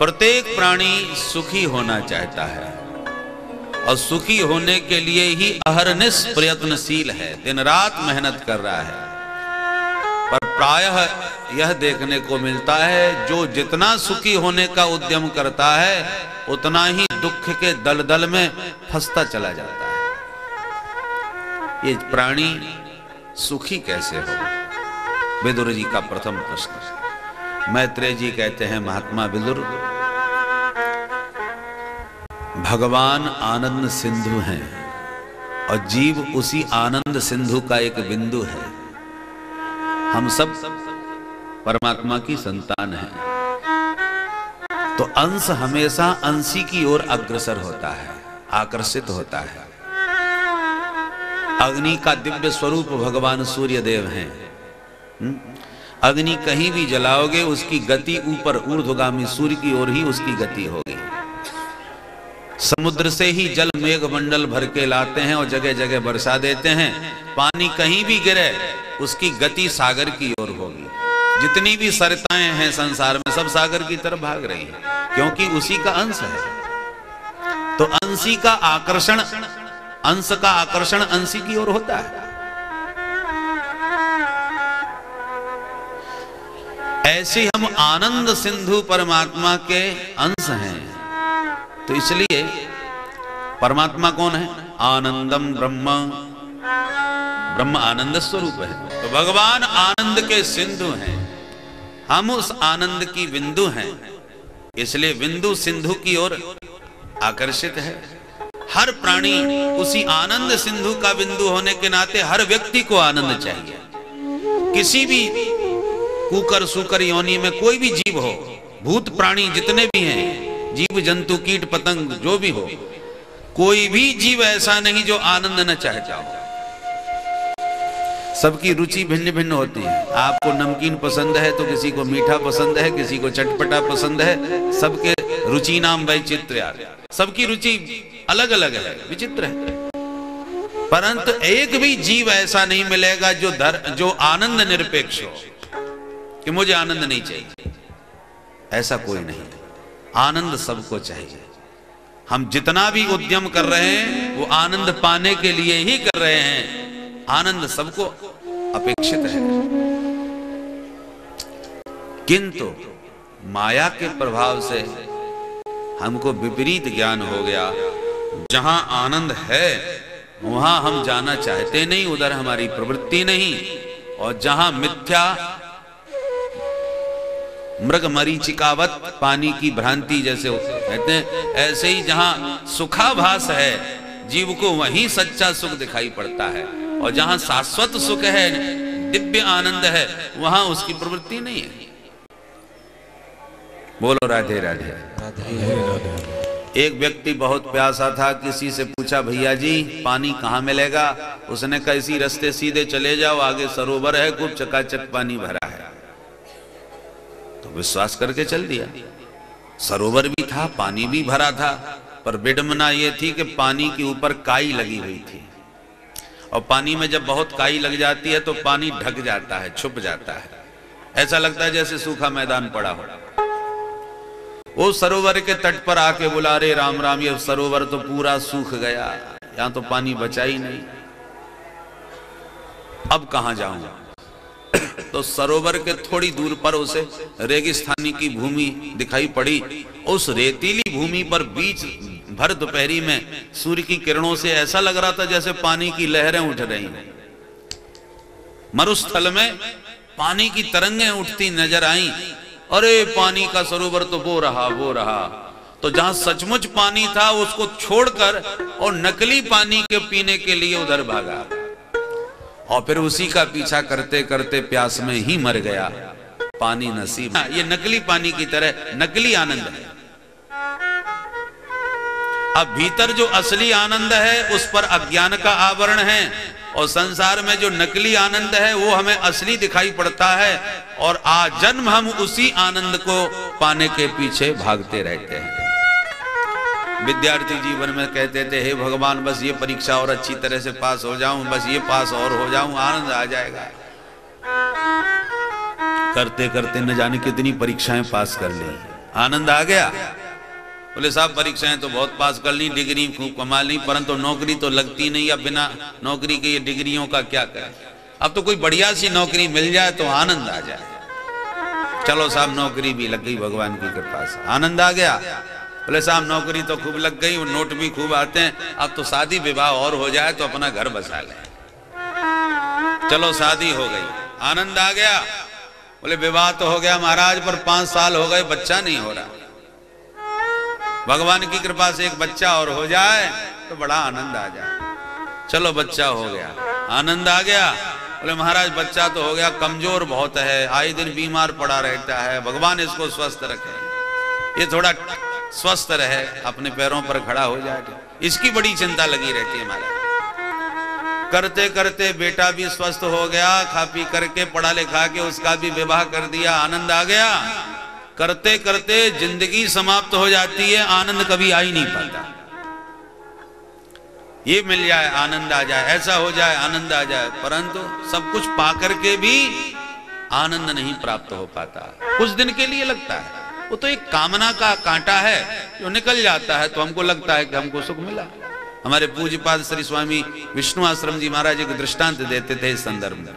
प्रत्येक प्राणी सुखी होना चाहता है और सुखी होने के लिए ही अहरनिश प्रयत्नशील है, दिन रात मेहनत कर रहा है। पर प्रायः यह देखने को मिलता है जो जितना सुखी होने का उद्यम करता है उतना ही दुख के दलदल में फंसता चला जाता है। ये प्राणी सुखी कैसे हो? विदुर जी का प्रथम प्रश्न। मैत्रेय जी कहते हैं, महात्मा विदुर, भगवान आनंद सिंधु हैं और जीव उसी आनंद सिंधु का एक बिंदु है। हम सब परमात्मा की संतान हैं, तो अंश हमेशा अंशी की ओर अग्रसर होता है, आकर्षित होता है। अग्नि का दिव्य स्वरूप भगवान सूर्य देव हैं। अग्नि कहीं भी जलाओगे उसकी गति ऊपर ऊर्ध्वगामी सूर्य की ओर ही उसकी गति होगी। समुद्र से ही जल मेघ मंडल भर के लाते हैं और जगह जगह बरसा देते हैं। पानी कहीं भी गिरे उसकी गति सागर की ओर होगी। जितनी भी सरिताएं हैं संसार में सब सागर की तरफ भाग रही हैं, क्योंकि उसी का अंश है। तो अंशी का आकर्षण, अंश का आकर्षण अंशी की ओर होता है। ऐसे हम आनंद सिंधु परमात्मा के अंश हैं। तो इसलिए परमात्मा कौन है? आनंदम ब्रह्म, ब्रह्म आनंद स्वरूप है। तो भगवान आनंद के सिंधु हैं, हम उस आनंद की बिंदु हैं। इसलिए बिंदु सिंधु की ओर आकर्षित है। हर प्राणी उसी आनंद सिंधु का बिंदु होने के नाते हर व्यक्ति को आनंद चाहिए। किसी भी कुकर सुकर योनि में कोई भी जीव हो, भूत प्राणी जितने भी हैं, जीव जंतु कीट पतंग जो भी हो, कोई भी जीव ऐसा नहीं जो आनंद न चाहता हो। सबकी रुचि भिन्न भिन्न होती है। आपको नमकीन पसंद है तो किसी को मीठा पसंद है, किसी को चटपटा पसंद है। सबके रुचि नाम वैचित्र यार, सबकी रुचि अलग अलग है, विचित्र है। परंतु एक भी जीव ऐसा नहीं मिलेगा जो आनंद निरपेक्ष हो कि मुझे आनंद नहीं चाहिए, ऐसा कोई नहीं। आनंद सबको चाहिए। हम जितना भी उद्यम कर रहे हैं वो आनंद पाने के लिए ही कर रहे हैं। आनंद सबको अपेक्षित है। किंतु माया के प्रभाव से हमको विपरीत ज्ञान हो गया। जहां आनंद है वहां हम जाना चाहते नहीं, उधर हमारी प्रवृत्ति नहीं। और जहां मिथ्या मृग मरीचिकावत पानी की भ्रांति जैसे कहते हैं, ऐसे ही जहां सुखाभास है जीव को वहीं सच्चा सुख दिखाई पड़ता है। और जहां शाश्वत सुख है, दिव्य आनंद है, वहां उसकी प्रवृत्ति नहीं है। बोलो राधे राधे। राधे राधे। एक व्यक्ति बहुत प्यासा था, किसी से पूछा, भैया जी पानी कहाँ मिलेगा? उसने कहा इसी रास्ते सीधे चले जाओ, आगे सरोवर है, खूब चकाचक पानी भरा है। तो विश्वास करके चल दिया। सरोवर भी था, पानी भी भरा था, पर विडंबना यह थी कि पानी के ऊपर काई लगी हुई थी। और पानी में जब बहुत काई लग जाती है तो पानी ढक जाता है, छुप जाता है, ऐसा लगता है जैसे सूखा मैदान पड़ा हो। वो सरोवर के तट पर आके बुला, रे राम राम, ये सरोवर तो पूरा सूख गया, यहां तो पानी बचा ही नहीं, अब कहां जाऊंगा? तो सरोवर के थोड़ी दूर पर उसे रेगिस्तानी की भूमि दिखाई पड़ी। उस रेतीली भूमि पर बीच भर दोपहरी में सूर्य की किरणों से ऐसा लग रहा था जैसे पानी की लहरें उठ रही हैं। मरुस्थल में पानी की तरंगें उठती नजर आईं। अरे पानी का सरोवर तो वो रहा। तो जहां सचमुच पानी था उसको छोड़कर और नकली पानी के पीने के लिए उधर भागा और फिर उसी का पीछा करते करते प्यास में ही मर गया। पानी नसीब। ये नकली पानी की तरह नकली आनंद है। अब भीतर जो असली आनंद है उस पर अज्ञान का आवरण है, और संसार में जो नकली आनंद है वो हमें असली दिखाई पड़ता है, और आजन्म हम उसी आनंद को पाने के पीछे भागते रहते हैं। विद्यार्थी जीवन में कहते थे, हे भगवान बस ये परीक्षा और अच्छी तरह से पास हो जाऊं, बस ये पास और हो जाऊं, आनंद आ जाएगा। करते करते न जाने कितनी परीक्षाएं पास कर ली, आनंद आ गया। बोले साहब परीक्षाएं तो बहुत पास कर ली, डिग्री खूब कमा ली, परंतु नौकरी तो लगती नहीं। अब बिना नौकरी के ये डिग्रियों का क्या करें? अब तो कोई बढ़िया सी नौकरी मिल जाए तो आनंद आ जाए। चलो साहब नौकरी भी लग गई भगवान की कृपा से, आनंद आ गया। बोले साहब नौकरी तो खूब लग गई, नोट भी खूब आते हैं, अब तो शादी विवाह और हो जाए तो अपना घर बसा ले। चलो शादी हो गई, आनंद आ गया। बोले विवाह तो हो गया महाराज, पर 5 साल हो गए बच्चा नहीं हो रहा। भगवान की कृपा से एक बच्चा और हो जाए तो बड़ा आनंद आ जाए। चलो बच्चा हो गया, आनंद आ गया। बोले महाराज बच्चा तो हो गया, कमजोर बहुत है, आए दिन बीमार पड़ा रहता है, भगवान इसको स्वस्थ रखे, ये थोड़ा स्वस्थ रहे, अपने पैरों पर खड़ा हो जाए, इसकी बड़ी चिंता लगी रहती है महाराज। करते करते बेटा भी स्वस्थ हो गया, खा पी करके पढ़ा लिखा के उसका भी विवाह कर दिया, आनंद आ गया। करते करते जिंदगी समाप्त हो जाती है, आनंद कभी आ ही नहीं पाता। ये मिल जाए आनंद आ जाए, ऐसा हो जाए आनंद आ जाए, परंतु सब कुछ पाकर के भी आनंद नहीं प्राप्त हो पाता। कुछ दिन के लिए लगता है, वो तो एक कामना का कांटा है जो निकल जाता है, तो हमको लगता है कि हमको सुख मिला। हमारे पूज्यपाद श्री स्वामी विष्णु आश्रम जी महाराज एक दृष्टांत देते थे इस संदर्भ में।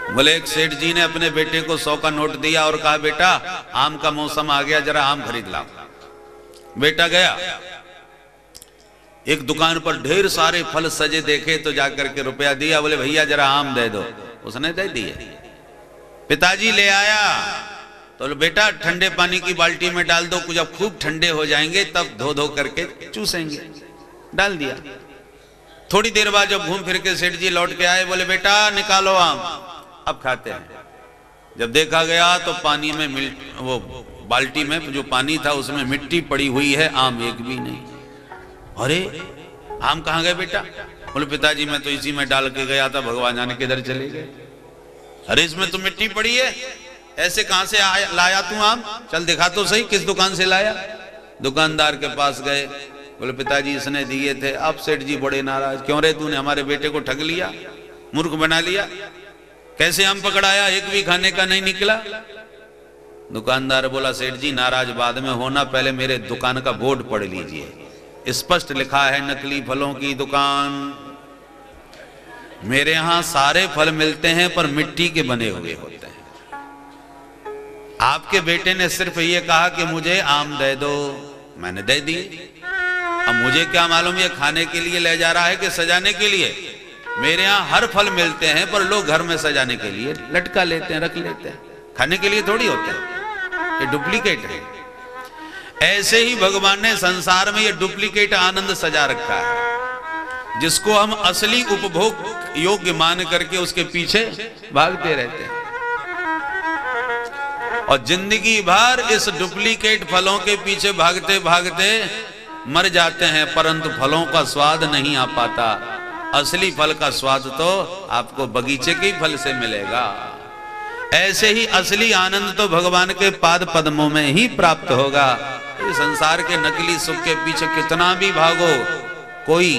बोले एक सेठ जी ने अपने बेटे को 100 का नोट दिया और कहा बेटा आम का मौसम आ गया, जरा आम खरीद लाओ। बेटा गया, एक दुकान पर ढेर सारे फल सजे देखे तो जाकर के रुपया दिया, बोले भैया जरा आम दे दो, उसने दे दिए। पिताजी ले आया तो बेटा ठंडे पानी की बाल्टी में डाल दो, जब खूब ठंडे हो जाएंगे तब धो धो करके चूसेंगे, डाल दिया। थोड़ी देर बाद जब घूम फिर के सेठ जी लौट के आए, बोले बेटा निकालो आम, अब खाते हैं। जब देखा गया तो पानी में वो बाल्टी में जो पानी था उसमें मिट्टी पड़ी हुई है, आम एक भी नहीं। अरे आम कहाँ गए बेटा? बोले पिताजी मैं तो इसी में डाल के गया था, भगवान जाने किधर चले गए। अरे इसमें तो मिट्टी पड़ी है, ऐसे कहां से लाया तू आम? चल दिखा तो सही किस दुकान से लाया। दुकानदार के पास गए, बोले पिताजी इसने दिए थे। अब सेठ जी बड़े नाराज, क्यों रे तूने हमारे बेटे को ठग लिया, मूर्ख बना लिया, कैसे आम पकड़ाया, एक भी खाने का नहीं निकला। दुकानदार बोला सेठ जी नाराज बाद में होना, पहले मेरे दुकान का बोर्ड पढ़ लीजिए, स्पष्ट लिखा है नकली फलों की दुकान। मेरे यहां सारे फल मिलते हैं पर मिट्टी के बने हुए होते हैं। आपके बेटे ने सिर्फ ये कहा कि मुझे आम दे दो, मैंने दे दी। अब मुझे क्या मालूम ये खाने के लिए ले जा रहा है कि सजाने के लिए। मेरे यहाँ हर फल मिलते हैं पर लोग घर में सजाने के लिए लटका लेते हैं, रख लेते हैं, खाने के लिए थोड़ी होते हैं, ये डुप्लीकेट है। ऐसे ही भगवान ने संसार में ये डुप्लीकेट आनंद सजा रखा है, जिसको हम असली उपभोग योग्य मान करके उसके पीछे भागते रहते हैं और जिंदगी भर इस डुप्लीकेट फलों के पीछे भागते भागते मर जाते हैं, परंतु फलों का स्वाद नहीं आ पाता। असली फल का स्वाद तो आपको बगीचे के फल से मिलेगा। ऐसे ही असली आनंद तो भगवान के पाद पद्मों में ही प्राप्त होगा। इस संसार के नकली सुख के पीछे कितना भी भागो, कोई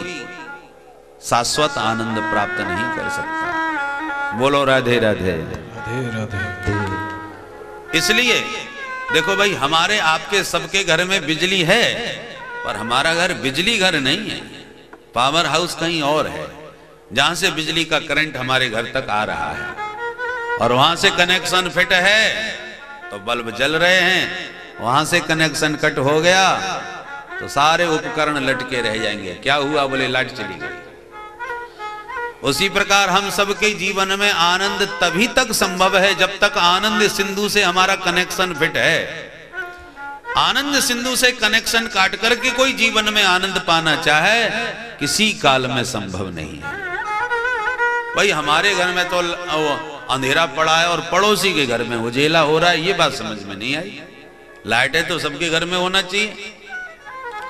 शाश्वत आनंद प्राप्त नहीं कर सकता। बोलो राधे राधे राधे राधे। इसलिए देखो भाई, हमारे आपके सबके घर में बिजली है, पर हमारा घर बिजली घर नहीं है, पावर हाउस कहीं और है, जहां से बिजली का करंट हमारे घर तक आ रहा है और वहां से कनेक्शन फिट है तो बल्ब जल रहे हैं। वहां से कनेक्शन कट हो गया तो सारे उपकरण लटके रह जाएंगे। क्या हुआ? बोले लाइट चली गई। उसी प्रकार हम सबके जीवन में आनंद तभी तक संभव है जब तक आनंद सिंधु से हमारा कनेक्शन फिट है। आनंद सिंधु से कनेक्शन काट करके कोई जीवन में आनंद पाना चाहे, किसी काल में संभव नहीं है। भाई हमारे घर में तो अंधेरा पड़ा है और पड़ोसी के घर में उजेला हो रहा है, ये बात समझ में नहीं आई। लाइट है तो सबके घर में होना चाहिए,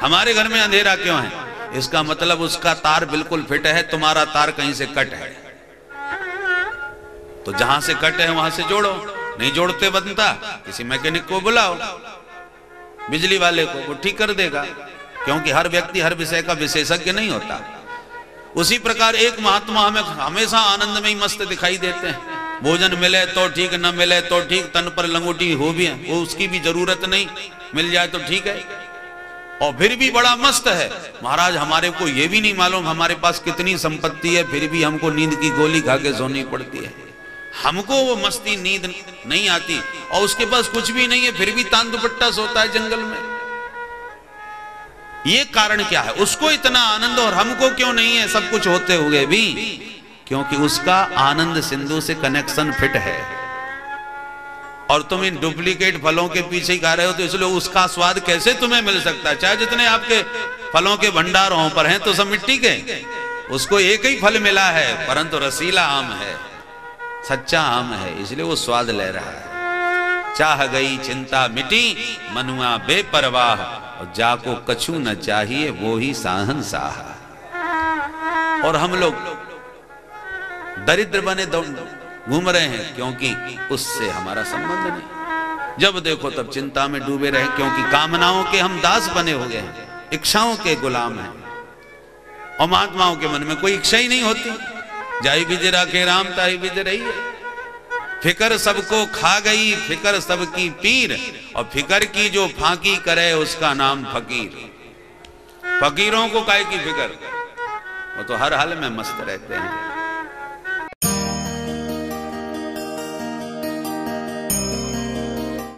हमारे घर में अंधेरा क्यों है? इसका मतलब उसका तार बिल्कुल फिट है, तुम्हारा तार कहीं से कट है। तो जहां से कट है वहां से जोड़ो, नहीं जोड़ते बनता, किसी मैकेनिक को बुलाओ, बिजली वाले को, वो ठीक कर देगा, क्योंकि हर व्यक्ति हर विषय का विशेषज्ञ नहीं होता। उसी प्रकार एक महात्मा हमें हमेशा आनंद में ही मस्त दिखाई देते हैं, भोजन मिले तो ठीक, न मिले तो ठीक, तन पर लंगोटी हो भी वो उसकी भी जरूरत नहीं, मिल जाए तो ठीक है। और फिर भी बड़ा मस्त है। महाराज हमारे को ये भी नहीं मालूम हमारे पास कितनी संपत्ति है, फिर भी हमको नींद की गोली खा के सोनी पड़ती है। हमको वो मस्ती नींद नहीं आती, और उसके पास कुछ भी नहीं है फिर भी तान दुपट्टा सोता है जंगल में। ये कारण क्या है? उसको इतना आनंद और हमको क्यों नहीं है सब कुछ होते हुए भी? क्योंकि उसका आनंद सिंधु से कनेक्शन फिट है, और तुम इन डुप्लीकेट फलों के पीछे ही खा रहे हो, तो इसलिए उसका स्वाद कैसे तुम्हें मिल सकता है? चाहे जितने आपके फलों के भंडार वहां पर हैं तो सब मिट्टी के, उसको एक ही फल मिला है, परंतु रसीला आम है, सच्चा आम है, इसलिए वो स्वाद ले रहा है। चाह गई चिंता मिटी, मनुआ बेपरवाह, और जाको कछु न चाहिए वो ही साहनशाह। और हम लोग दरिद्र बने घूम रहे हैं क्योंकि उससे हमारा संबंध नहीं। जब देखो तब चिंता में डूबे रहे, क्योंकि कामनाओं के हम दास बने हो गए हैं, इच्छाओं के गुलाम हैं। और महात्माओं के मन में कोई इच्छा ही नहीं होती। जाई बिजरा के राम ताई बिज रही है। फिकर सबको खा गई, फिकर सबकी पीर, और फिकर की जो फांकी करे उसका नाम फकीर। फकीरों को काहे की फिकर? वो तो हर हाल में मस्त रहते हैं।